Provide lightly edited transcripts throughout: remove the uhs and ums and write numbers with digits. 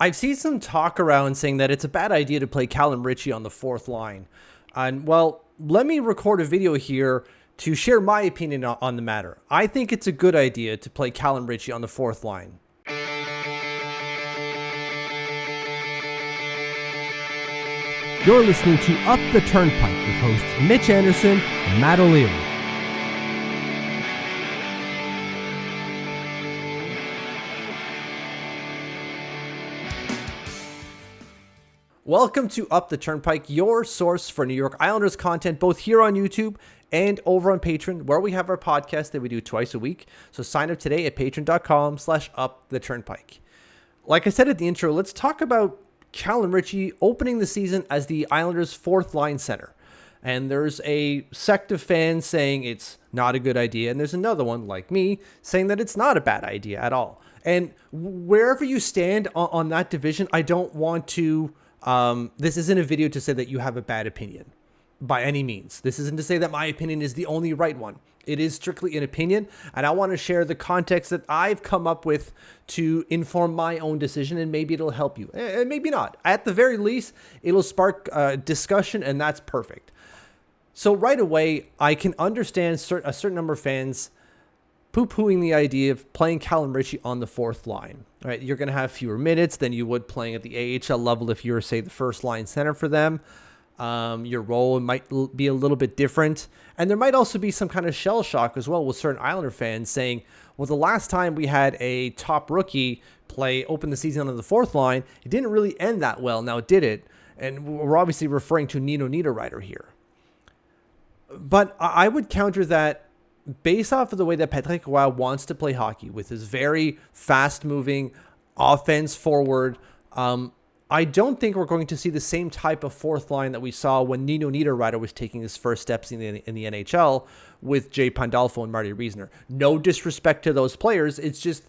I've seen some talk around saying that it's a bad idea to play Calum Ritchie on the fourth line. And well, let me record a video here to share my opinion on the matter. I think it's a good idea to play Calum Ritchie on the fourth line. You're listening to Up the Turnpike with hosts Mitch Anderson and Matt O'Leary. Welcome to Up the Turnpike, your source for New York Islanders content, both here on YouTube and over on Patreon, where we have our podcast that we do twice a week. So sign up today at patreon.com/uptheturnpike. Like I said at the intro, let's talk about Calum Ritchie opening the season as the Islanders' fourth line center. And there's a sect of fans saying it's not a good idea, and there's another one, like me, saying that it's not a bad idea at all. And wherever you stand on that division, I don't want to... this isn't a video to say that you have a bad opinion by any means. This isn't to say that my opinion is the only right one. It is strictly an opinion, and I want to share the context that I've come up with to inform my own decision, and maybe it'll help you, and maybe not. At the very least, it'll spark discussion, and that's perfect. So right away, I can understand a certain number of fans poo-pooing the idea of playing Calum Ritchie on the fourth line. Right, you're going to have fewer minutes than you would playing at the AHL level if you were, say, the first line center for them. Your role might be a little bit different. And there might also be some kind of shell shock as well with certain Islander fans saying, well, the last time we had a top rookie open the season on the fourth line, it didn't really end that well. Now, did it? And we're obviously referring to Nino Niederreiter here. But I would counter that based off of the way that Patrick Roy wants to play hockey with his very fast-moving offense forward. I don't think we're going to see the same type of fourth line that we saw when Nino Niederreiter was taking his first steps in the NHL with Jay Pandolfo and Marty Reisner. No disrespect to those players. It's just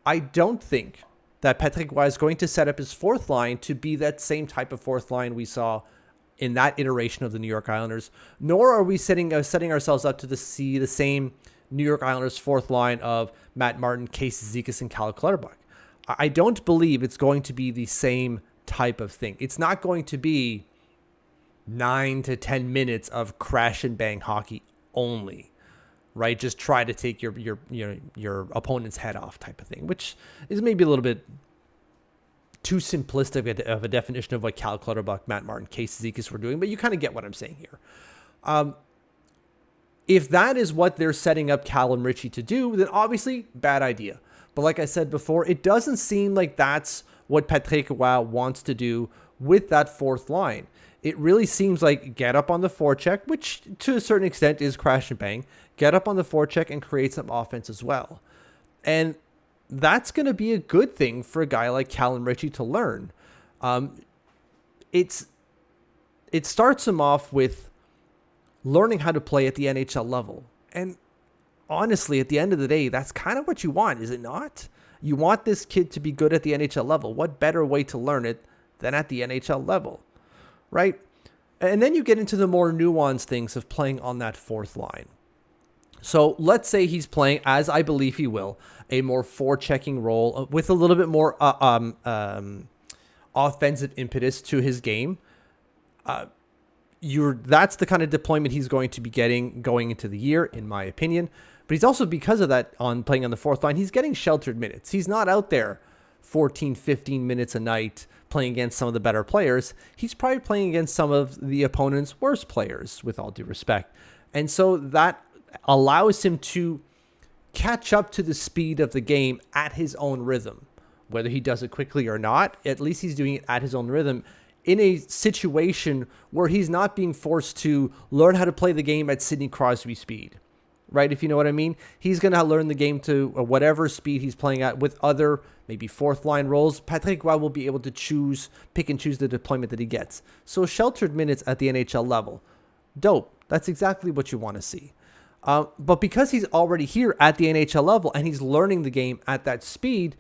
I don't think that Patrick Roy is going to set up his fourth line to be that same type of fourth line we saw in that iteration of the New York Islanders, nor are we setting ourselves up to see the same New York Islanders fourth line of Matt Martin, Casey Zizekas, and Cal Clutterbuck. I don't believe it's going to be the same type of thing. It's not going to be 9 to 10 minutes of crash and bang hockey only, right? Just try to take your opponent's head off type of thing, which is maybe a little bit too simplistic of a definition of what Cal Clutterbuck, Matt Martin, Casey Zizekas were doing, but you kind of get what I'm saying here. If that is what they're setting up Calum Ritchie to do, then obviously bad idea. But like I said before, it doesn't seem like that's what Patrick Roy wants to do with that fourth line. It really seems like get up on the forecheck, which to a certain extent is crash and bang, get up on the forecheck and create some offense as well. And that's going to be a good thing for a guy like Calum Ritchie to learn. It starts him off with learning how to play at the NHL level. And honestly, at the end of the day, that's kind of what you want, is it not? You want this kid to be good at the NHL level. What better way to learn it than at the NHL level, right? And then you get into the more nuanced things of playing on that fourth line. So let's say he's playing, as I believe he will, a more forechecking role with a little bit more offensive impetus to his game. That's the kind of deployment he's going to be getting going into the year, in my opinion. But he's also, because of that, on playing on the fourth line, he's getting sheltered minutes. He's not out there 14, 15 minutes a night playing against some of the better players. He's probably playing against some of the opponent's worst players, with all due respect. And so that allows him to catch up to the speed of the game at his own rhythm. Whether he does it quickly or not, at least he's doing it at his own rhythm in a situation where he's not being forced to learn how to play the game at Sidney Crosby speed, right? If you know what I mean. He's going to learn the game to whatever speed he's playing at with other maybe fourth line roles. Patrick Roy will be able to pick and choose the deployment that he gets. So sheltered minutes at the NHL level. Dope. That's exactly what you want to see. But because he's already here at the NHL level and he's learning the game at that speed,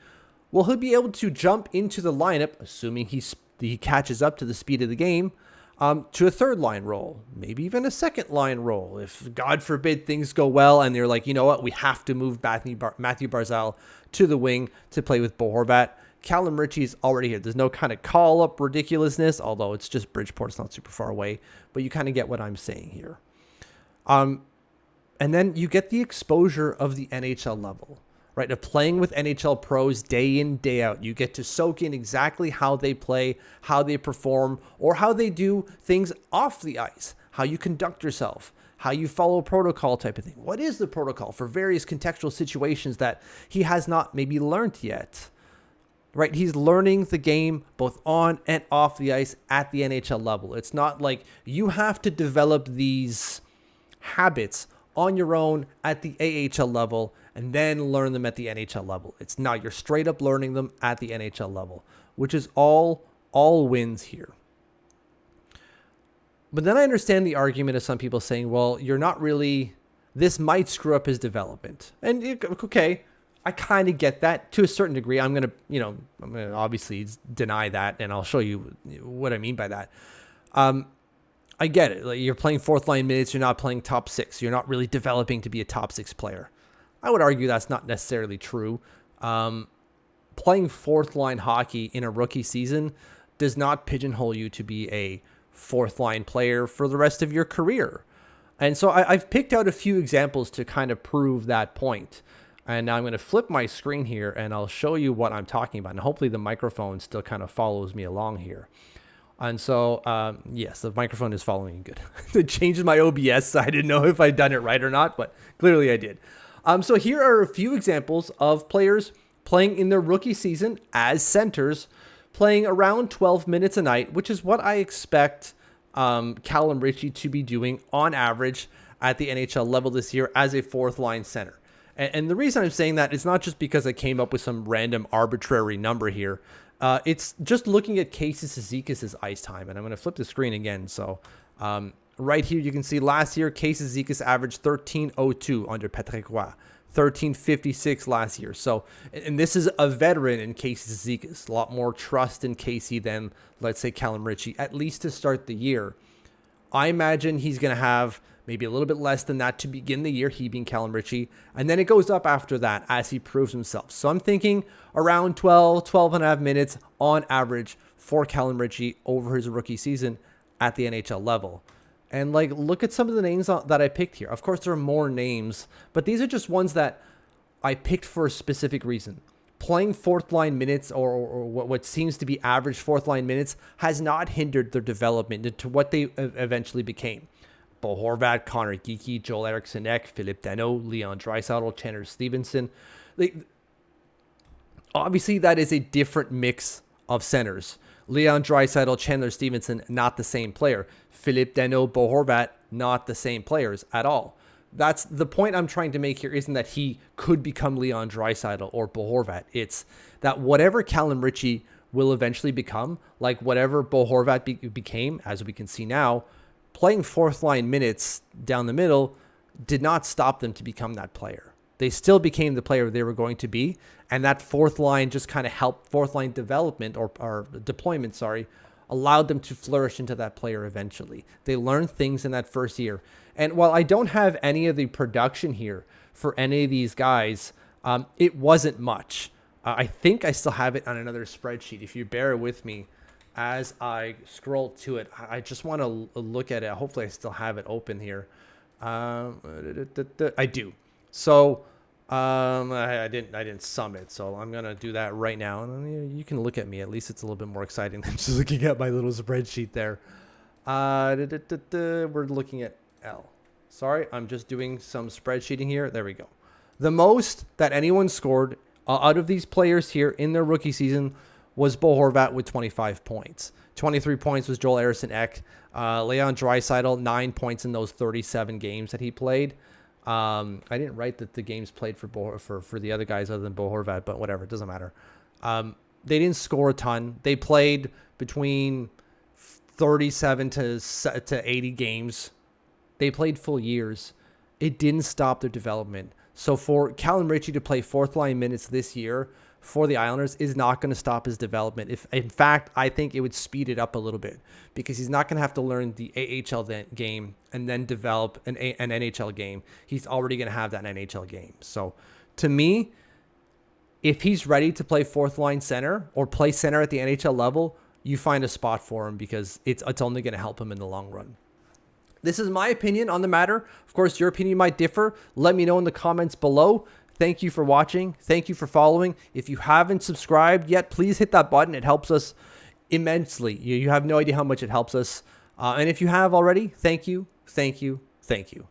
well, he'll be able to jump into the lineup, assuming he catches up to the speed of the game, to a third line role, maybe even a second line role. If, God forbid, things go well and they're like, you know what, we have to move Matthew Barzal to the wing to play with Bo Horvat, Calum Ritchie is already here. There's no kind of call-up ridiculousness, although it's just Bridgeport. It's not super far away, but you kind of get what I'm saying here. And then you get the exposure of the NHL level, right? Of playing with NHL pros day in, day out. You get to soak in exactly how they play, how they perform, or how they do things off the ice, how you conduct yourself, how you follow protocol type of thing. What is the protocol for various contextual situations that he has not maybe learned yet, right? He's learning the game both on and off the ice at the NHL level. It's not like you have to develop these habits on your own at the AHL level and then learn them at the NHL level. It's not. You're straight up learning them at the NHL level, which is all wins here. But then I understand the argument of some people saying, well, you're not really, this might screw up his development. And okay, I kind of get that to a certain degree. I'm going to obviously deny that, and I'll show you what I mean by that. I get it. Like, you're playing fourth line minutes. You're not playing top six. You're not really developing to be a top six player. I would argue that's not necessarily true. Playing fourth line hockey in a rookie season does not pigeonhole you to be a fourth line player for the rest of your career. And so I've picked out a few examples to kind of prove that point. And now I'm going to flip my screen here and I'll show you what I'm talking about. And hopefully the microphone still kind of follows me along here. And so, yes, the microphone is following you good. It changed my OBS, so I didn't know if I'd done it right or not, but clearly I did. So here are a few examples of players playing in their rookie season as centers, playing around 12 minutes a night, which is what I expect Calum Ritchie to be doing on average at the NHL level this year as a fourth line center. And the reason I'm saying that is not just because I came up with some random arbitrary number here. It's just looking at Casey Cizikas' ice time, and I'm going to flip the screen again. So right here, you can see last year, Casey Cizikas averaged 13.02 under Patrick Roy, 13.56 last year. So, and this is a veteran in Casey Cizikas, a lot more trust in Casey than, let's say, Calum Ritchie, at least to start the year. I imagine he's going to have maybe a little bit less than that to begin the year, he being Calum Ritchie, and then it goes up after that as he proves himself. So I'm thinking around 12 and a half minutes on average for Calum Ritchie over his rookie season at the NHL level. And like, look at some of the names that I picked here. Of course, there are more names, but these are just ones that I picked for a specific reason. Playing fourth line minutes or what seems to be average fourth line minutes has not hindered their development into what they eventually became. Bo Horvat, Connor Geekie, Joel Eriksson-Ek, Philippe Danault, Leon Draisaitl, Chandler Stevenson. Obviously, that is a different mix of centers. Leon Draisaitl, Chandler Stevenson, not the same player. Philippe Danault, Bo Horvat, not the same players at all. That's the point I'm trying to make here. Isn't that he could become Leon Draisaitl or Bo Horvat. It's that whatever Calum Ritchie will eventually become, like whatever Bo Horvat became, as we can see now, playing fourth line minutes down the middle did not stop them to become that player. They still became the player they were going to be. And that fourth line just kind of helped, fourth line development or deployment, allowed them to flourish into that player eventually. They learned things in that first year. And while I don't have any of the production here for any of these guys, it wasn't much. I think I still have it on another spreadsheet. If you bear with me as I scroll to it, I just want to look at it. Hopefully I still have it open here. I do. So I didn't sum it, so I'm gonna do that right now, and you can look at me. At least it's a little bit more exciting than just looking at my little spreadsheet there. We're looking at L. Sorry, I'm just doing some spreadsheeting here. There we go. The most that anyone scored out of these players here in their rookie season was Bo Horvat with 25 points. 23 points was Joel Eriksson-Ek. Leon Draisaitl, 9 points in those 37 games that he played. I didn't write that the games played for the other guys other than Bo Horvat, but whatever, it doesn't matter. They didn't score a ton. They played between 37 to 80 games. They played full years. It didn't stop their development. So for Calum Ritchie to play fourth line minutes this year for the Islanders is not going to stop his development. If in fact, I think it would speed it up a little bit because he's not going to have to learn the AHL game and then develop an NHL game. He's already going to have that NHL game. So to me, if he's ready to play fourth line center or play center at the NHL level, you find a spot for him because it's only going to help him in the long run. This is my opinion on the matter. Of course, your opinion might differ. Let me know in the comments below. Thank you for watching. Thank you for following. If you haven't subscribed yet, please hit that button. It helps us immensely. You have no idea how much it helps us. And if you have already, thank you, thank you, thank you.